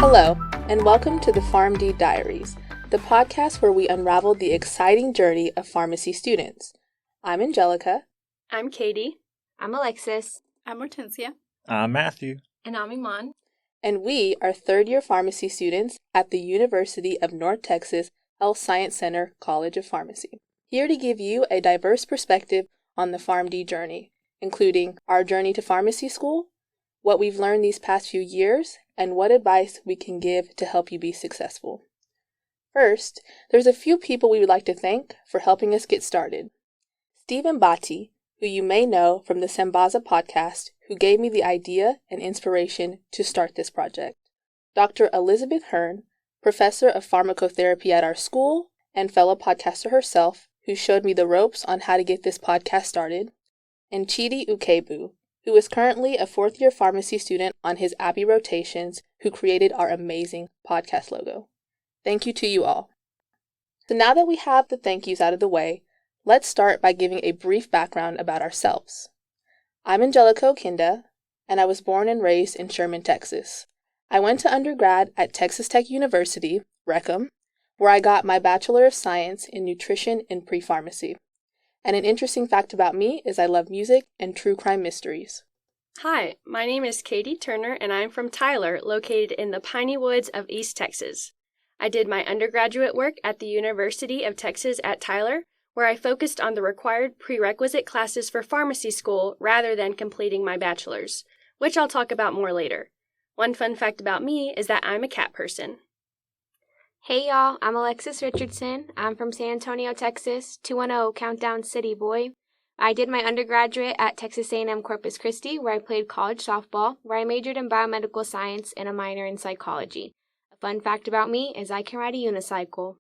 Hello, and welcome to the PharmD Diaries, the podcast where we unravel the exciting journey of pharmacy students. I'm Angelica. I'm Katie. I'm Alexis. I'm Hortensia. I'm Matthew. And I'm Iman. And we are third-year pharmacy students at the University of North Texas Health Science Center College of Pharmacy, here to give you a diverse perspective on the PharmD journey, including our journey to pharmacy school, what we've learned these past few years, and what advice we can give to help you be successful. First, there's a few people we would like to thank for helping us get started. Stephen Batti, who you may know from the Sembaza podcast, who gave me the idea and inspiration to start this project. Dr. Elizabeth Hearn, professor of pharmacotherapy at our school and fellow podcaster herself, who showed me the ropes on how to get this podcast started. And Chidi Ukebu, who is currently a fourth-year pharmacy student on his Abbey rotations, who created our amazing podcast logo. Thank you to you all. So now that we have the thank yous out of the way, let's start by giving a brief background about ourselves. I'm Angelica Okinda, and I was born and raised in Sherman, Texas. I went to undergrad at Texas Tech University, Reckham, where I got my Bachelor of Science in Nutrition and Pre-Pharmacy. And an interesting fact about me is I love music and true crime mysteries. Hi, my name is Katie Turner, and I'm from Tyler, located in the piney woods of East Texas. I did my undergraduate work at the University of Texas at Tyler, where I focused on the required prerequisite classes for pharmacy school rather than completing my bachelor's, which I'll talk about more later. One fun fact about me is that I'm a cat person. Hey y'all, I'm Alexis Richardson. I'm from San Antonio, Texas, 210 Countdown City boy. I did my undergraduate at Texas A&M Corpus Christi, where I played college softball, where I majored in biomedical science and a minor in psychology. A fun fact about me is I can ride a unicycle.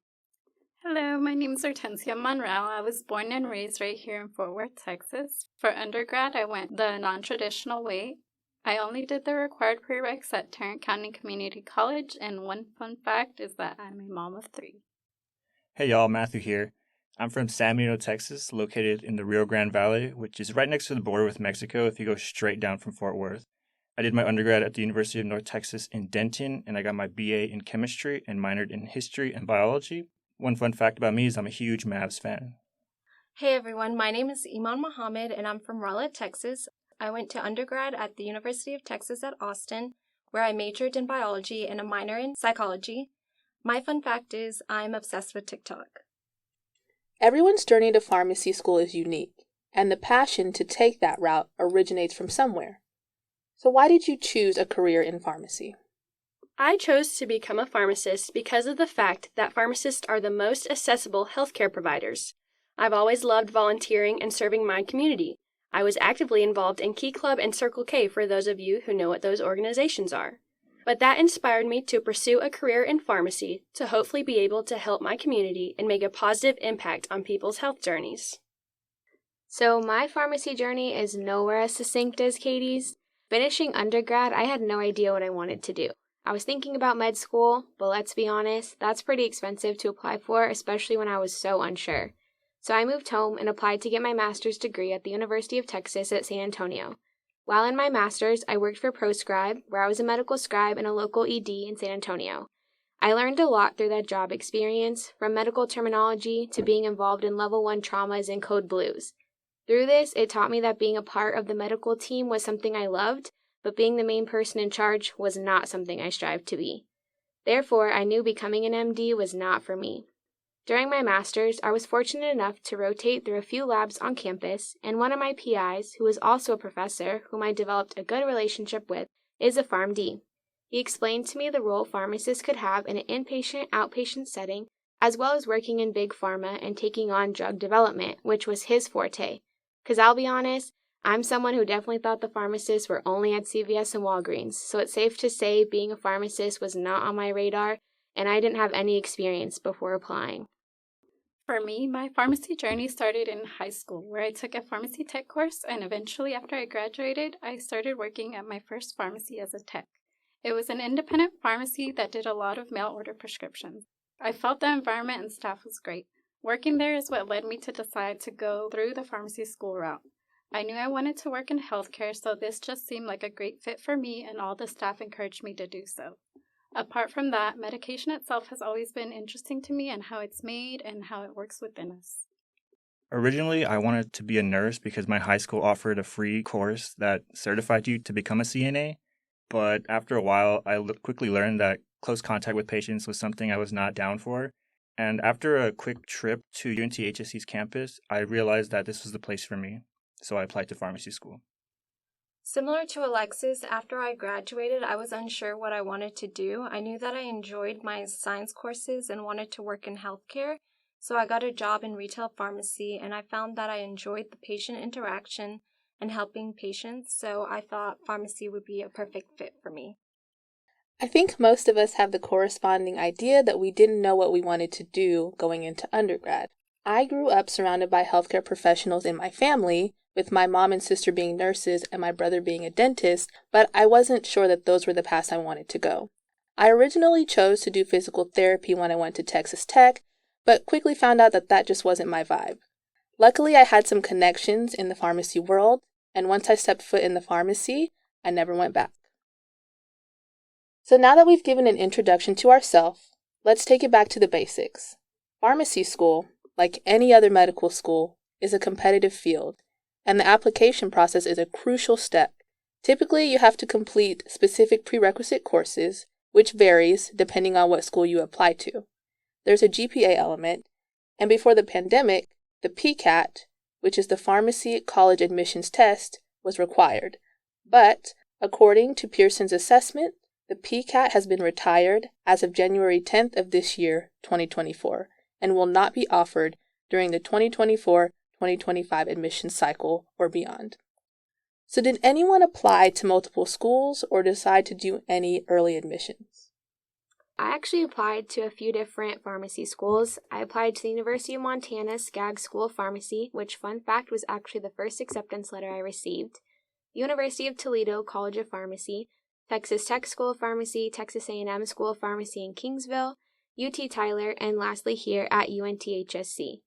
Hello, my name is Hortensia Monreal. I was born and raised right here in Fort Worth, Texas. For undergrad, I went the non-traditional way. I only did the required prereqs at Tarrant County Community College, and one fun fact is that I'm a mom of 3. Hey y'all, Matthew here. I'm from San Benito, Texas, located in the Rio Grande Valley, which is right next to the border with Mexico if you go straight down from Fort Worth. I did my undergrad at the University of North Texas in Denton, and I got my BA in chemistry and minored in history and biology. One fun fact about me is I'm a huge Mavs fan. Hey everyone, my name is Iman Mohammed, and I'm from Raleigh, Texas. I went to undergrad at the University of Texas at Austin, where I majored in biology and a minor in psychology. My fun fact is I'm obsessed with TikTok. Everyone's journey to pharmacy school is unique, and the passion to take that route originates from somewhere. So why did you choose a career in pharmacy? I chose to become a pharmacist because of the fact that pharmacists are the most accessible healthcare providers. I've always loved volunteering and serving my community. I was actively involved in Key Club and Circle K for those of you who know what those organizations are. But that inspired me to pursue a career in pharmacy to hopefully be able to help my community and make a positive impact on people's health journeys. So my pharmacy journey is nowhere as succinct as Katie's. Finishing undergrad, I had no idea what I wanted to do. I was thinking about med school, but let's be honest, that's pretty expensive to apply for, especially when I was so unsure. So I moved home and applied to get my master's degree at the University of Texas at San Antonio. While in my master's, I worked for ProScribe, where I was a medical scribe in a local ED in San Antonio. I learned a lot through that job experience, from medical terminology to being involved in level 1 traumas and code blues. Through this, it taught me that being a part of the medical team was something I loved, but being the main person in charge was not something I strived to be. Therefore, I knew becoming an MD was not for me. During my master's, I was fortunate enough to rotate through a few labs on campus, and one of my PIs, who is also a professor whom I developed a good relationship with, is a PharmD. He explained to me the role pharmacists could have in an inpatient-outpatient setting, as well as working in big pharma and taking on drug development, which was his forte. Because I'll be honest, I'm someone who definitely thought the pharmacists were only at CVS and Walgreens, so it's safe to say being a pharmacist was not on my radar, and I didn't have any experience before applying. For me, my pharmacy journey started in high school, where I took a pharmacy tech course, and eventually after I graduated, I started working at my first pharmacy as a tech. It was an independent pharmacy that did a lot of mail order prescriptions. I felt the environment and staff was great. Working there is what led me to decide to go through the pharmacy school route. I knew I wanted to work in healthcare, so this just seemed like a great fit for me, and all the staff encouraged me to do so. Apart from that, medication itself has always been interesting to me and how it's made and how it works within us. Originally, I wanted to be a nurse because my high school offered a free course that certified you to become a CNA. But after a while, I quickly learned that close contact with patients was something I was not down for. And after a quick trip to UNTHSC's campus, I realized that this was the place for me. So I applied to pharmacy school. Similar to Alexis, after I graduated, I was unsure what I wanted to do. I knew that I enjoyed my science courses and wanted to work in healthcare, so I got a job in retail pharmacy, and I found that I enjoyed the patient interaction and helping patients, so I thought pharmacy would be a perfect fit for me. I think most of us have the corresponding idea that we didn't know what we wanted to do going into undergrad. I grew up surrounded by healthcare professionals in my family, with my mom and sister being nurses and my brother being a dentist, but I wasn't sure that those were the paths I wanted to go. I originally chose to do physical therapy when I went to Texas Tech, but quickly found out that that just wasn't my vibe. Luckily, I had some connections in the pharmacy world, and once I stepped foot in the pharmacy, I never went back. So now that we've given an introduction to ourselves, let's take it back to the basics. Pharmacy school, like any other medical school, is a competitive field, and the application process is a crucial step. Typically, you have to complete specific prerequisite courses, which varies depending on what school you apply to. There's a GPA element, and before the pandemic, the PCAT, which is the Pharmacy College Admissions Test, was required. But, according to Pearson's assessment, the PCAT has been retired as of January 10th of this year, 2024, and will not be offered during the 2024-2025 admissions cycle or beyond. So did anyone apply to multiple schools or decide to do any early admissions? I actually applied to a few different pharmacy schools. I applied to the University of Montana Skaggs School of Pharmacy, which, fun fact, was actually the first acceptance letter I received, University of Toledo College of Pharmacy, Texas Tech School of Pharmacy, Texas A&M School of Pharmacy in Kingsville, UT Tyler, and lastly here at UNTHSC.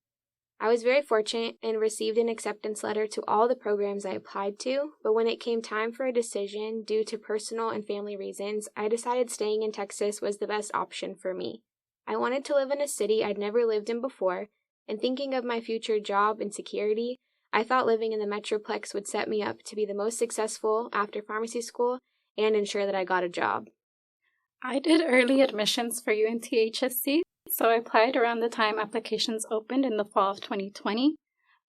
I was very fortunate and received an acceptance letter to all the programs I applied to, but when it came time for a decision due to personal and family reasons, I decided staying in Texas was the best option for me. I wanted to live in a city I'd never lived in before, and thinking of my future job and security, I thought living in the Metroplex would set me up to be the most successful after pharmacy school and ensure that I got a job. I did early admissions for UNTHSC, so I applied around the time applications opened in the fall of 2020.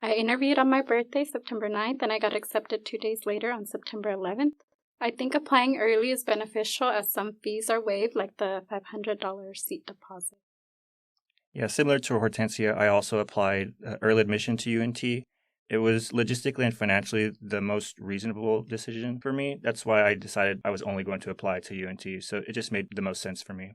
I interviewed on my birthday, September 9th, and I got accepted 2 days later on September 11th. I think applying early is beneficial as some fees are waived, like the $500 seat deposit. Yeah, similar to Hortensia, I also applied early admission to UNT. It was logistically and financially the most reasonable decision for me. That's why I decided I was only going to apply to UNT, so it just made the most sense for me.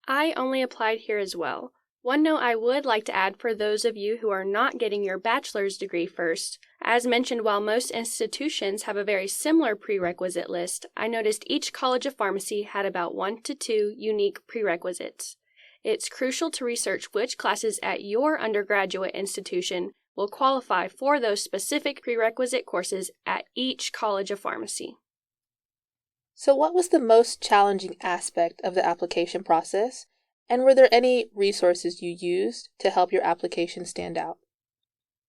I only applied here as well. One note I would like to add for those of you who are not getting your bachelor's degree first. As mentioned, while most institutions have a very similar prerequisite list, I noticed each College of Pharmacy had about 1 to 2 unique prerequisites. It's crucial to research which classes at your undergraduate institution will qualify for those specific prerequisite courses at each College of Pharmacy. So what was the most challenging aspect of the application process, and were there any resources you used to help your application stand out?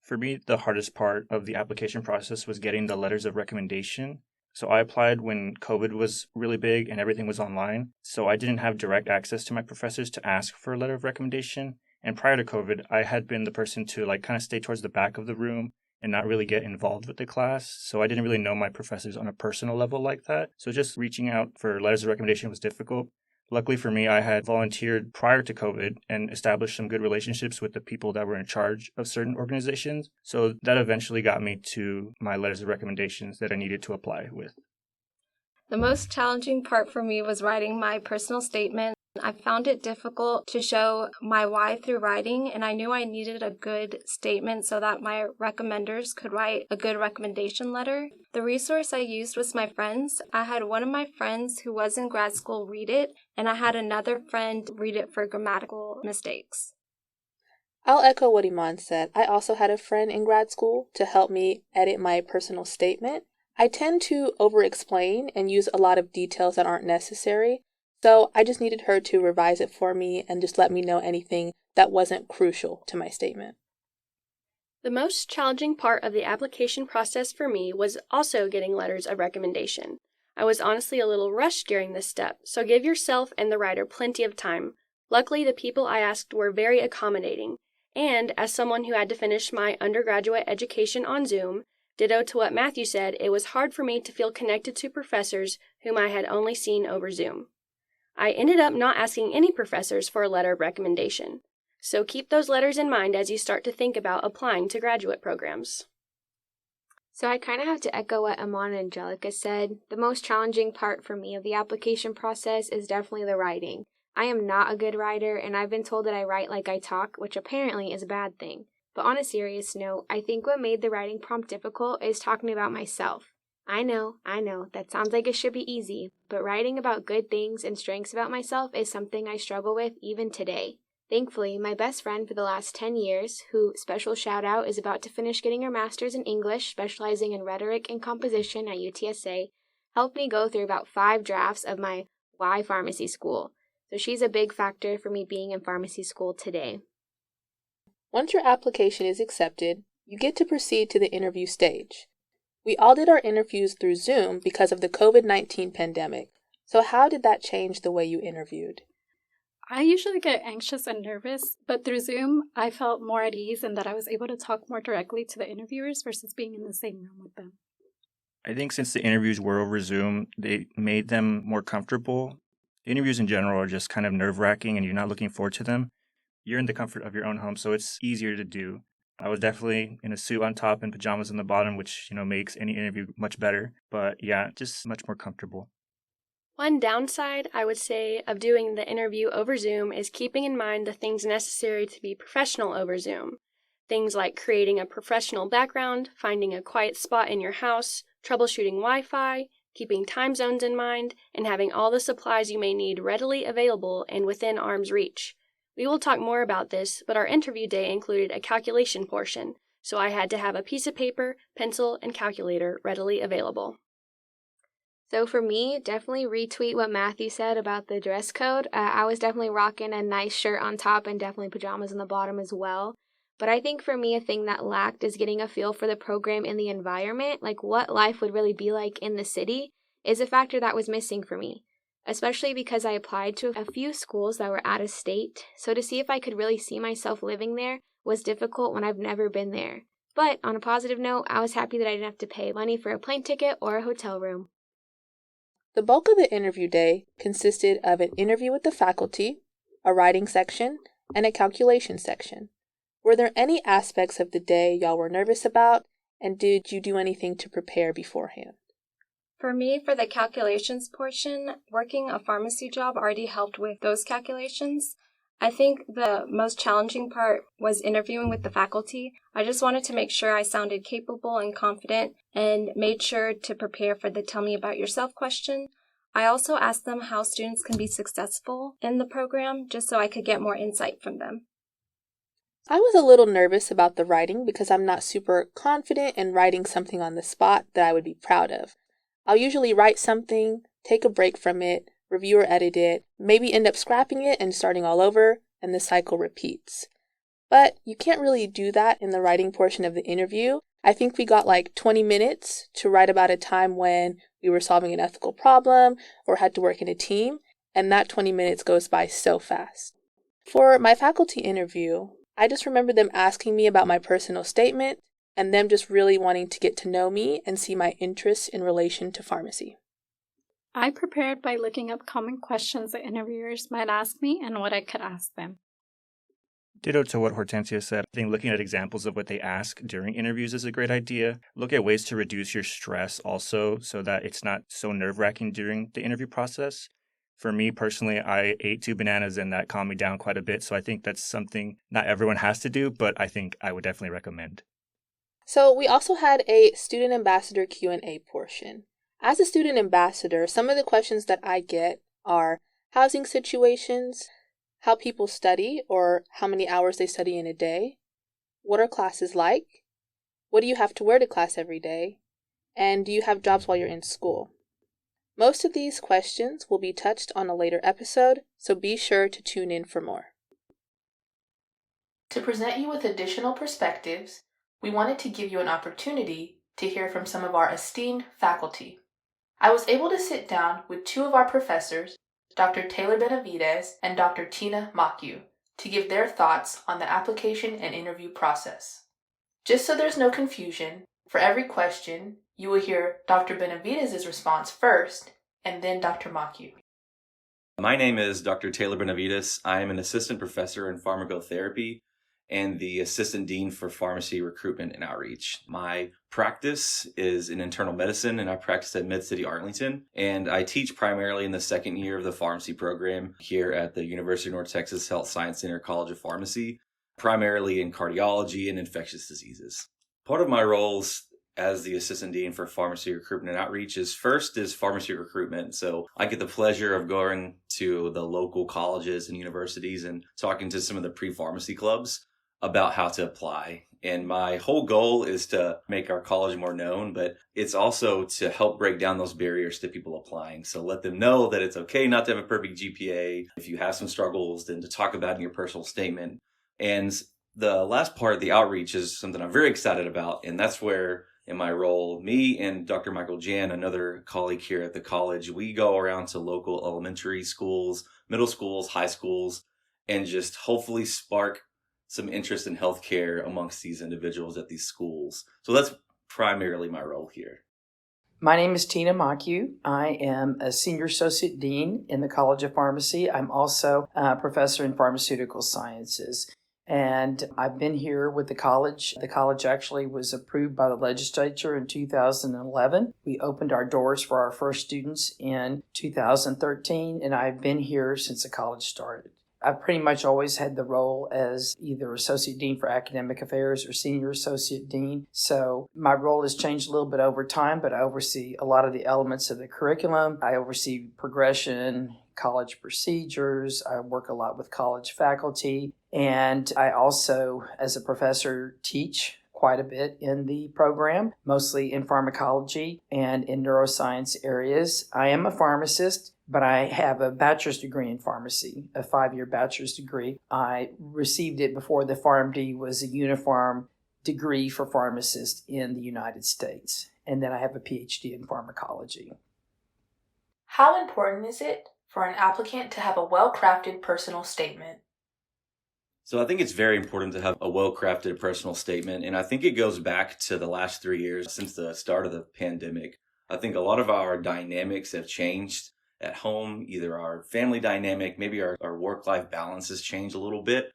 For me, the hardest part of the application process was getting the letters of recommendation. So I applied when COVID was really big and everything was online, so I didn't have direct access to my professors to ask for a letter of recommendation. And prior to COVID, I had been the person to kind of stay towards the back of the room and not really get involved with the class. So I didn't really know my professors on a personal level like that. So just reaching out for letters of recommendation was difficult. Luckily for me, I had volunteered prior to COVID and established some good relationships with the people that were in charge of certain organizations. So that eventually got me to my letters of recommendations that I needed to apply with. The most challenging part for me was writing my personal statement. I found it difficult to show my why through writing, and I knew I needed a good statement so that my recommenders could write a good recommendation letter. The resource I used was my friends. I had one of my friends who was in grad school read it, and I had another friend read it for grammatical mistakes. I'll echo what Iman said. I also had a friend in grad school to help me edit my personal statement. I tend to over-explain and use a lot of details that aren't necessary, So I just needed her to revise it for me and just let me know anything that wasn't crucial to my statement. The most challenging part of the application process for me was also getting letters of recommendation. I was honestly a little rushed during this step, so give yourself and the writer plenty of time. Luckily, the people I asked were very accommodating, and as someone who had to finish my undergraduate education on Zoom, ditto to what Matthew said, it was hard for me to feel connected to professors whom I had only seen over Zoom. I ended up not asking any professors for a letter of recommendation. So keep those letters in mind as you start to think about applying to graduate programs. So I kind of have to echo what Amon and Angelica said. The most challenging part for me of the application process is definitely the writing. I am not a good writer, and I've been told that I write like I talk, which apparently is a bad thing. But on a serious note, I think what made the writing prompt difficult is talking about myself. I know, that sounds like it should be easy, but writing about good things and strengths about myself is something I struggle with even today. Thankfully, my best friend for the last 10 years, who, special shout out, is about to finish getting her master's in English, specializing in rhetoric and composition at UTSA, helped me go through about 5 drafts of my Why Pharmacy School. So she's a big factor for me being in pharmacy school today. Once your application is accepted, you get to proceed to the interview stage. We all did our interviews through Zoom because of the COVID-19 pandemic. So how did that change the way you interviewed? I usually get anxious and nervous, but through Zoom, I felt more at ease and that I was able to talk more directly to the interviewers versus being in the same room with them. I think since the interviews were over Zoom, they made them more comfortable. Interviews in general are just kind of nerve-wracking and you're not looking forward to them. You're in the comfort of your own home, so it's easier to do. I was definitely in a suit on top and pajamas on the bottom, which, makes any interview much better. But yeah, just much more comfortable. One downside, I would say, of doing the interview over Zoom is keeping in mind the things necessary to be professional over Zoom. Things like creating a professional background, finding a quiet spot in your house, troubleshooting Wi-Fi, keeping time zones in mind, and having all the supplies you may need readily available and within arm's reach. We will talk more about this, but our interview day included a calculation portion, so I had to have a piece of paper, pencil, and calculator readily available. So for me, definitely retweet what Matthew said about the dress code. I was definitely rocking a nice shirt on top and definitely pajamas on the bottom as well. But I think for me, a thing that lacked is getting a feel for the program and the environment, like what life would really be like in the city, is a factor that was missing for me, especially because I applied to a few schools that were out of state. So to see if I could really see myself living there was difficult when I've never been there. But on a positive note, I was happy that I didn't have to pay money for a plane ticket or a hotel room. The bulk of the interview day consisted of an interview with the faculty, a writing section, and a calculation section. Were there any aspects of the day y'all were nervous about, and did you do anything to prepare beforehand? For me, for the calculations portion, working a pharmacy job already helped with those calculations. I think the most challenging part was interviewing with the faculty. I just wanted to make sure I sounded capable and confident and made sure to prepare for the tell me about yourself question. I also asked them how students can be successful in the program just so I could get more insight from them. I was a little nervous about the writing because I'm not super confident in writing something on the spot that I would be proud of. I'll usually write something, take a break from it, review or edit it, maybe end up scrapping it and starting all over, and the cycle repeats. But you can't really do that in the writing portion of the interview. I think we got like 20 minutes to write about a time when we were solving an ethical problem or had to work in a team, and that 20 minutes goes by so fast. For my faculty interview, I just remember them asking me about my personal statement and them just really wanting to get to know me and see my interests in relation to pharmacy. I prepared by looking up common questions that interviewers might ask me and what I could ask them. Ditto to what Hortensia said. I think looking at examples of what they ask during interviews is a great idea. Look at ways to reduce your stress also so that it's not so nerve-wracking during the interview process. For me personally, I ate 2 bananas and that calmed me down quite a bit. So I think that's something not everyone has to do, but I think I would definitely recommend. So we also had a student ambassador Q&A portion. As a student ambassador, some of the questions that I get are housing situations, how people study or how many hours they study in a day, what are classes like, what do you have to wear to class every day, and do you have jobs while you're in school? Most of these questions will be touched on a later episode, so be sure to tune in for more. To present you with additional perspectives, we wanted to give you an opportunity to hear from some of our esteemed faculty. I was able to sit down with two of our professors, Dr. Taylor Benavides and Dr. Tina Machu, to give their thoughts on the application and interview process. Just so there's no confusion, for every question, you will hear Dr. Benavides' response first, and then Dr. Machu. My name is Dr. Taylor Benavides. I am an assistant professor in pharmacotherapy and the assistant dean for pharmacy recruitment and outreach. My practice is in internal medicine, and I practice at Mid-City Arlington. And I teach primarily in the second year of the pharmacy program here at the University of North Texas Health Science Center College of Pharmacy, primarily in cardiology and infectious diseases. Part of my roles as the assistant dean for pharmacy recruitment and outreach is pharmacy recruitment. So I get the pleasure of going to the local colleges and universities and talking to some of the pre-pharmacy clubs about how to apply. And my whole goal is to make our college more known, but it's also to help break down those barriers to people applying. So let them know that it's okay not to have a perfect GPA. If you have some struggles, then to talk about it in your personal statement. And the last part of the outreach is something I'm very excited about. And that's where, in my role, me and Dr. Michael Jan, another colleague here at the college, we go around to local elementary schools, middle schools, high schools, and just hopefully spark some interest in healthcare amongst these individuals at these schools. So that's primarily my role here. My name is Tina Machu. I am a senior associate dean in the College of Pharmacy. I'm also a professor in pharmaceutical sciences. And I've been here with the college. The college actually was approved by the legislature in 2011. We opened our doors for our first students in 2013, and I've been here since the college started. I've pretty much always had the role as either Associate Dean for Academic Affairs or Senior Associate Dean. So my role has changed a little bit over time, but I oversee a lot of the elements of the curriculum. I oversee progression, college procedures. I work a lot with college faculty. And I also, as a professor, teach quite a bit in the program, mostly in pharmacology and in neuroscience areas. I am a pharmacist, but I have a bachelor's degree in pharmacy, a 5-year bachelor's degree. I received it before the PharmD was a uniform degree for pharmacists in the United States. And then I have a PhD in pharmacology. How important is it for an applicant to have a well-crafted personal statement? So I think it's very important to have a well-crafted personal statement. And I think it goes back to the last 3 years since the start of the pandemic. I think a lot of our dynamics have changed at home, either our family dynamic, maybe our work-life balance has changed a little bit.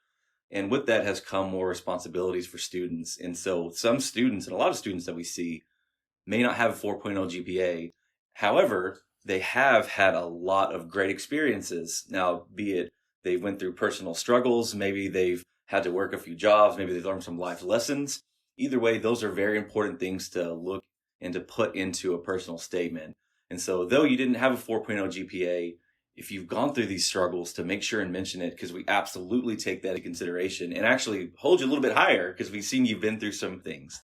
And with that has come more responsibilities for students. And so some students, and a lot of students that we see, may not have a 4.0 GPA. However, they have had a lot of great experiences. Now, be it they went through personal struggles, maybe they've had to work a few jobs, maybe they've learned some life lessons. Either way, those are very important things to look and to put into a personal statement. And so though you didn't have a 4.0 GPA, if you've gone through these struggles, to make sure and mention it, because we absolutely take that into consideration and actually hold you a little bit higher because we've seen you've been through some things.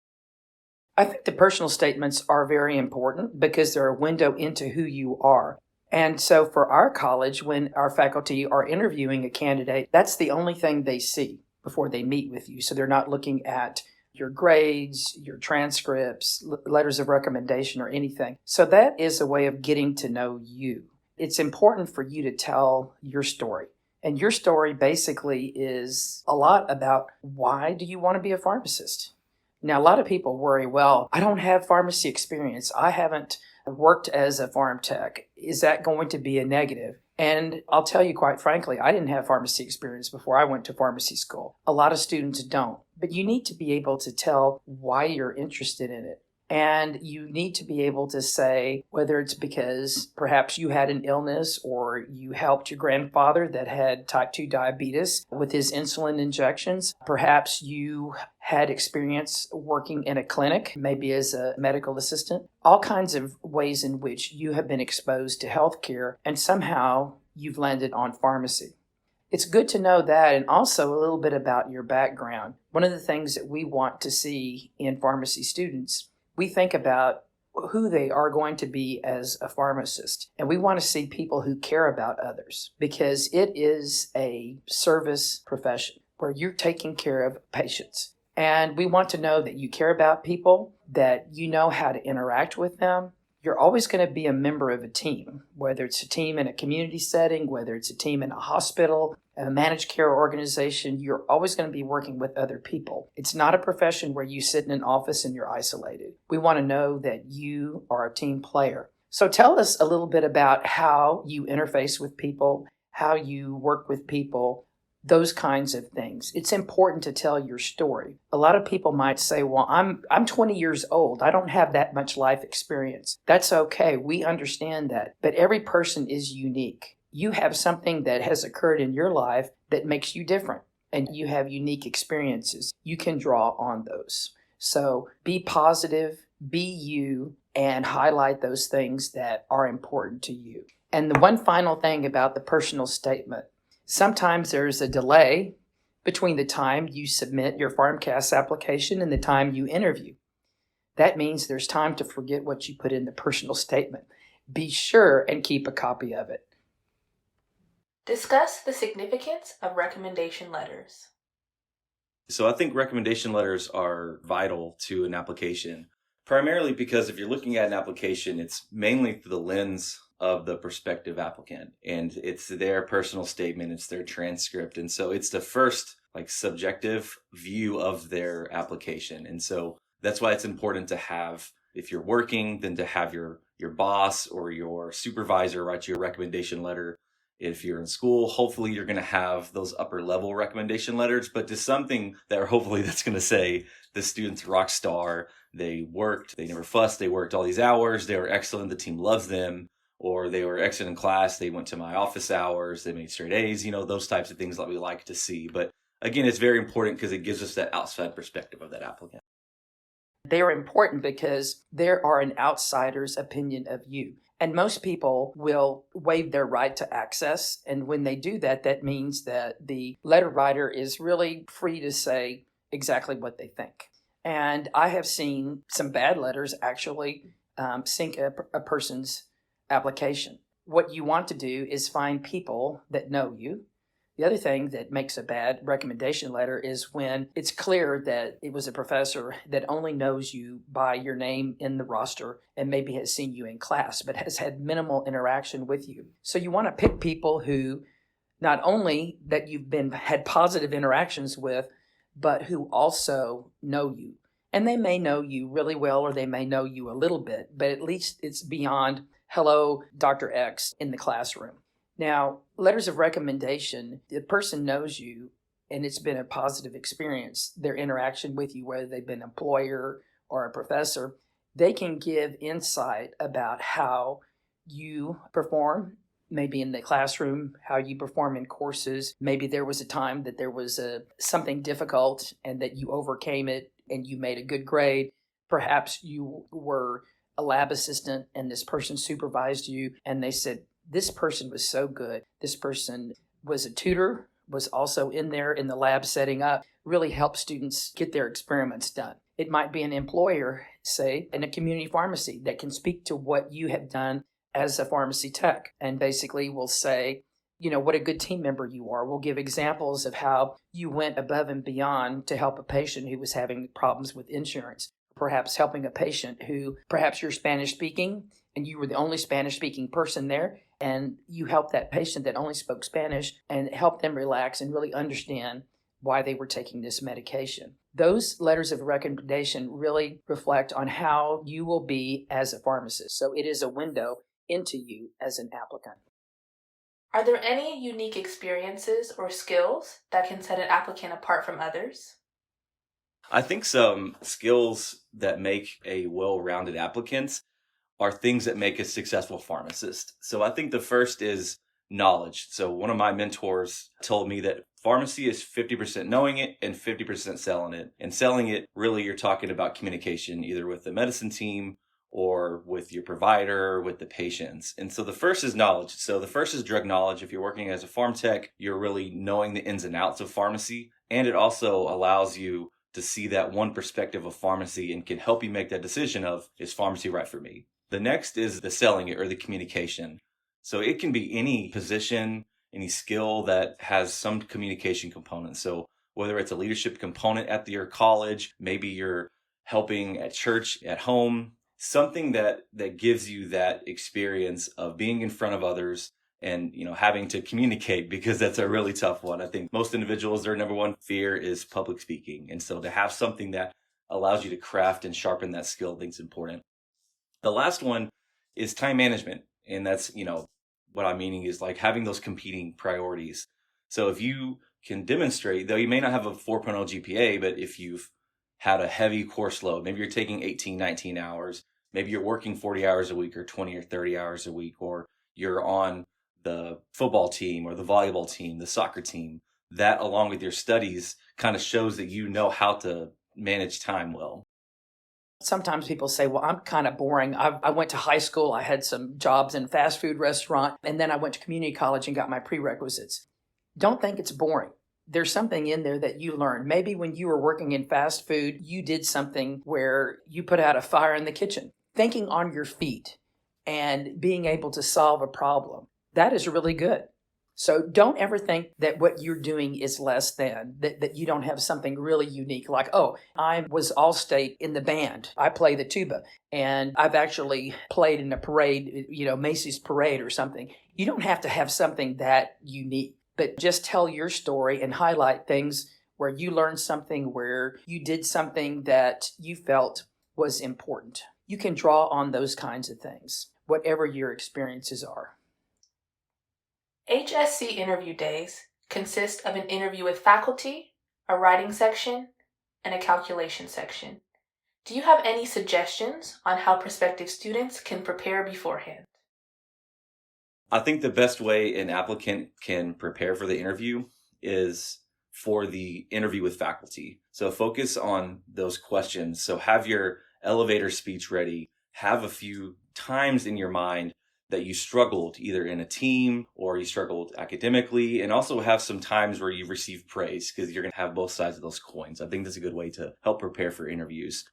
I think the personal statements are very important because they're a window into who you are. And so for our college, when our faculty are interviewing a candidate, that's the only thing they see before they meet with you. So they're not looking at your grades, your transcripts, letters of recommendation, or anything. So that is a way of getting to know you. It's important for you to tell your story. And your story basically is a lot about why do you want to be a pharmacist? Now, a lot of people worry, well, I don't have pharmacy experience. I haven't worked as a pharm tech. Is that going to be a negative? And I'll tell you quite frankly, I didn't have pharmacy experience before I went to pharmacy school. A lot of students don't. But you need to be able to tell why you're interested in it. And you need to be able to say whether it's because perhaps you had an illness or you helped your grandfather that had type 2 diabetes with his insulin injections. Perhaps you had experience working in a clinic, maybe as a medical assistant. All kinds of ways in which you have been exposed to healthcare and somehow you've landed on pharmacy. It's good to know that, and also a little bit about your background. One of the things that we want to see in pharmacy students, we think about who they are going to be as a pharmacist. And we want to see people who care about others because it is a service profession where you're taking care of patients. And we want to know that you care about people, that you know how to interact with them. You're always going to be a member of a team, whether it's a team in a community setting, whether it's a team in a hospital, a managed care organization. You're always going to be working with other people. It's not a profession where you sit in an office and you're isolated. We want to know that you are a team player. So tell us a little bit about how you interface with people, how you work with people, those kinds of things. It's important to tell your story. A lot of people might say, well, I'm 20 years old. I don't have that much life experience. That's okay. We understand that. But every person is unique. You have something that has occurred in your life that makes you different, and you have unique experiences. You can draw on those. So be positive, be you, and highlight those things that are important to you. And the one final thing about the personal statement. Sometimes there's a delay between the time you submit your PharmCast application and the time you interview. That means there's time to forget what you put in the personal statement. Be sure and keep a copy of it. Discuss the significance of recommendation letters. So I think recommendation letters are vital to an application, primarily because if you're looking at an application, it's mainly through the lens of the prospective applicant, and it's their personal statement, it's their transcript, and so it's the first subjective view of their application. And so that's why it's important to have, if you're working, then to have your boss or your supervisor write you a recommendation letter. If you're in school, hopefully you're going to have those upper level recommendation letters, but to something that hopefully that's going to say the student's rock star, they worked, they never fussed, they worked all these hours, they were excellent, the team loves them, or they were excellent in class, they went to my office hours, they made straight A's, those types of things that we like to see. But again, it's very important because it gives us that outside perspective of that applicant. They're important because they are an outsider's opinion of you. And most people will waive their right to access. And when they do that, that means that the letter writer is really free to say exactly what they think. And I have seen some bad letters actually sink a person's application. What you want to do is find people that know you. The other thing that makes a bad recommendation letter is when it's clear that it was a professor that only knows you by your name in the roster and maybe has seen you in class, but has had minimal interaction with you. So you want to pick people who not only that you've had positive interactions with, but who also know you. And they may know you really well, or they may know you a little bit, but at least it's beyond, hello, Dr. X in the classroom. Now, letters of recommendation, the person knows you and it's been a positive experience, their interaction with you, whether they've been an employer or a professor, they can give insight about how you perform, maybe in the classroom, how you perform in courses. Maybe there was a time that there was something difficult and that you overcame it and you made a good grade. Perhaps you were a lab assistant and this person supervised you and they said, this person was so good. This person was a tutor, was also in there in the lab setting up, really helped students get their experiments done. It might be an employer, say, in a community pharmacy that can speak to what you have done as a pharmacy tech and basically will say, what a good team member you are. We'll give examples of how you went above and beyond to help a patient who was having problems with insurance, perhaps helping a patient who perhaps you're Spanish speaking and you were the only Spanish speaking person there. And you helped that patient that only spoke Spanish and helped them relax and really understand why they were taking this medication. Those letters of recommendation really reflect on how you will be as a pharmacist. So it is a window into you as an applicant. Are there any unique experiences or skills that can set an applicant apart from others? I think some skills that make a well-rounded applicant are things that make a successful pharmacist. So I think the first is knowledge. So one of my mentors told me that pharmacy is 50% knowing it and 50% selling it. And selling it, really, you're talking about communication, either with the medicine team or with your provider, with the patients. And so the first is knowledge. So the first is drug knowledge. If you're working as a pharm tech, you're really knowing the ins and outs of pharmacy. And it also allows you to see that one perspective of pharmacy and can help you make that decision of, is pharmacy right for me? The next is the selling it or the communication. So it can be any position, any skill that has some communication component. So whether it's a leadership component at your college, maybe you're helping at church, at home, something that gives you that experience of being in front of others and having to communicate, because that's a really tough one. I think most individuals, their number one fear is public speaking. And so to have something that allows you to craft and sharpen that skill, I think is important. The last one is time management. And that's, what I'm meaning is like having those competing priorities. So if you can demonstrate, though you may not have a 4.0 GPA, but if you've had a heavy course load, maybe you're taking 18, 19 hours, maybe you're working 40 hours a week or 20 or 30 hours a week, or you're on the football team or the volleyball team, the soccer team, that along with your studies kind of shows that you know how to manage time well. Sometimes people say, well, I'm kind of boring. I went to high school. I had some jobs in fast food restaurant, and then I went to community college and got my prerequisites. Don't think it's boring. There's something in there that you learn. Maybe when you were working in fast food, you did something where you put out a fire in the kitchen. Thinking on your feet and being able to solve a problem, that is really good. So don't ever think that what you're doing is less than, that you don't have something really unique. Like, oh, I was all-state in the band. I play the tuba. And I've actually played in a parade, Macy's parade or something. You don't have to have something that unique, but just tell your story and highlight things where you learned something, where you did something that you felt was important. You can draw on those kinds of things, whatever your experiences are. HSC interview days consist of an interview with faculty, a writing section, and a calculation section. Do you have any suggestions on how prospective students can prepare beforehand? I think the best way an applicant can prepare for the interview is for the interview with faculty. So focus on those questions. So have your elevator speech ready. Have a few times in your mind that you struggled either in a team or you struggled academically, and also have some times where you've received praise, because you're going to have both sides of those coins. I think that's a good way to help prepare for interviews.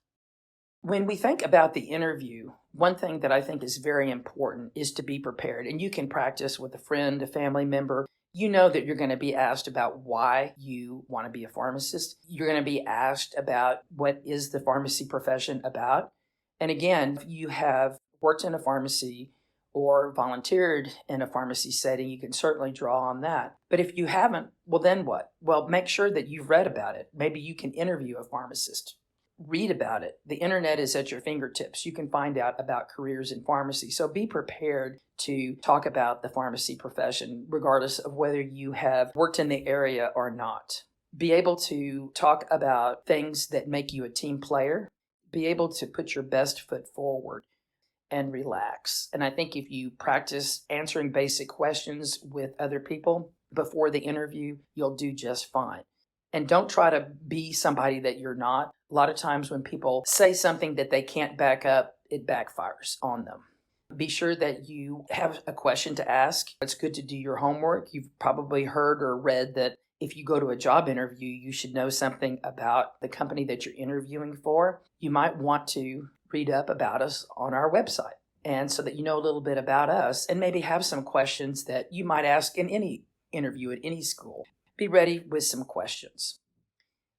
When we think about the interview, one thing that I think is very important is to be prepared. And you can practice with a friend, a family member. You know that you're going to be asked about why you want to be a pharmacist. You're going to be asked about what is the pharmacy profession about. And again, if you have worked in a pharmacy or volunteered in a pharmacy setting, you can certainly draw on that. But if you haven't, well, then what? Well, make sure that you've read about it. Maybe you can interview a pharmacist. Read about it. The internet is at your fingertips. You can find out about careers in pharmacy. So be prepared to talk about the pharmacy profession, regardless of whether you have worked in the area or not. Be able to talk about things that make you a team player. Be able to put your best foot forward and relax. And I think if you practice answering basic questions with other people before the interview, you'll do just fine. And don't try to be somebody that you're not. A lot of times when people say something that they can't back up, it backfires on them. Be sure that you have a question to ask. It's good to do your homework. You've probably heard or read that if you go to a job interview, you should know something about the company that you're interviewing for. You might want to read up about us on our website, and so that you know a little bit about us, and maybe have some questions that you might ask in any interview at any school. Be ready with some questions.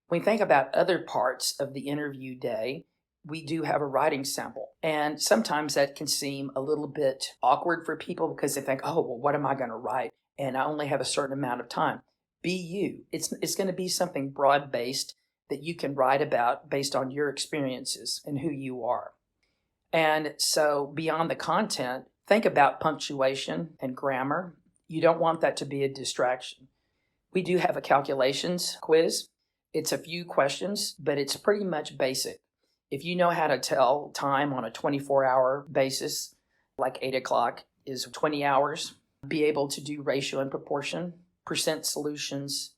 When we think about other parts of the interview day, we do have a writing sample, and sometimes that can seem a little bit awkward for people because they think, oh, well, what am I going to write? And I only have a certain amount of time. Be you. It's going to be something broad-based that you can write about based on your experiences and who you are. And so beyond the content, think about punctuation and grammar. You don't want that to be a distraction. We do have a calculations quiz. It's a few questions, but it's pretty much basic. If you know how to tell time on a 24-hour basis, like 8 o'clock is 20 hours, be able to do ratio and proportion, percent solutions.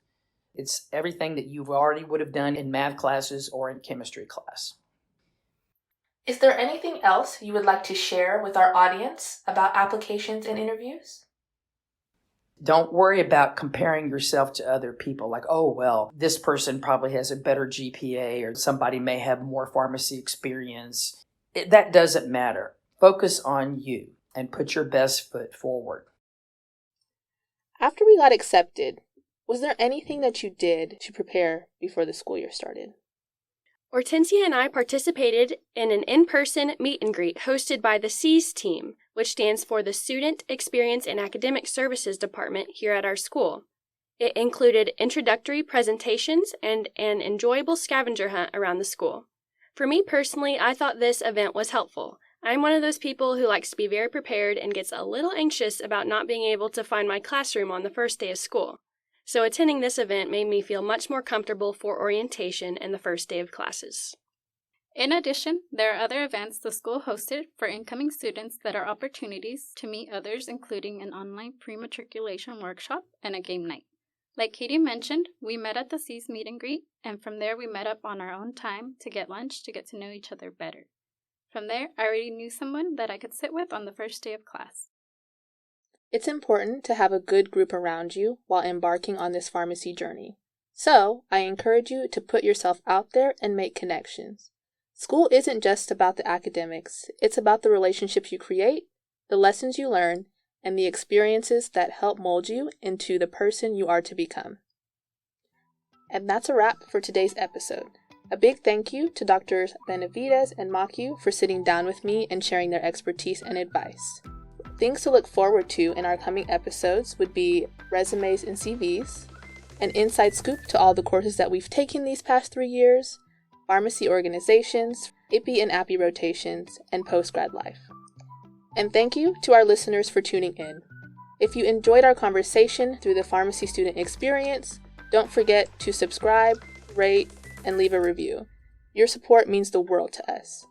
It's everything that you already would have done in math classes or in chemistry class. Is there anything else you would like to share with our audience about applications and interviews? Don't worry about comparing yourself to other people. Like, oh, well, this person probably has a better GPA or somebody may have more pharmacy experience. That doesn't matter. Focus on you and put your best foot forward. After we got accepted, was there anything that you did to prepare before the school year started? Hortensia and I participated in an in-person meet and greet hosted by the SEAS team, which stands for the Student Experience and Academic Services Department here at our school. It included introductory presentations and an enjoyable scavenger hunt around the school. For me personally, I thought this event was helpful. I'm one of those people who likes to be very prepared and gets a little anxious about not being able to find my classroom on the first day of school. So attending this event made me feel much more comfortable for orientation and the first day of classes. In addition, there are other events the school hosted for incoming students that are opportunities to meet others, including an online pre-matriculation workshop and a game night. Like Katie mentioned, we met at the SEAS meet and greet, and from there we met up on our own time to get lunch to get to know each other better. From there, I already knew someone that I could sit with on the first day of class. It's important to have a good group around you while embarking on this pharmacy journey. So, I encourage you to put yourself out there and make connections. School isn't just about the academics, it's about the relationships you create, the lessons you learn, and the experiences that help mold you into the person you are to become. And that's a wrap for today's episode. A big thank you to Drs. Benavides and Machu for sitting down with me and sharing their expertise and advice. Things to look forward to in our coming episodes would be resumes and CVs, an inside scoop to all the courses that we've taken these past 3 years, pharmacy organizations, IPI and API rotations, and postgrad life. And thank you to our listeners for tuning in. If you enjoyed our conversation through the pharmacy student experience, don't forget to subscribe, rate, and leave a review. Your support means the world to us.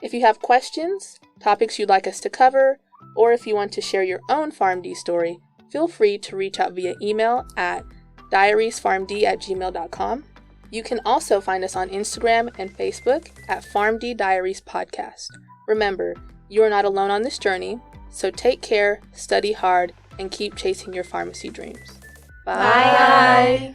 If you have questions, topics you'd like us to cover, or if you want to share your own PharmD story, feel free to reach out via email at diariespharmd@gmail.com. You can also find us on Instagram and Facebook at PharmD Diaries Podcast. Remember, you are not alone on this journey, so take care, study hard, and keep chasing your pharmacy dreams. Bye. Bye.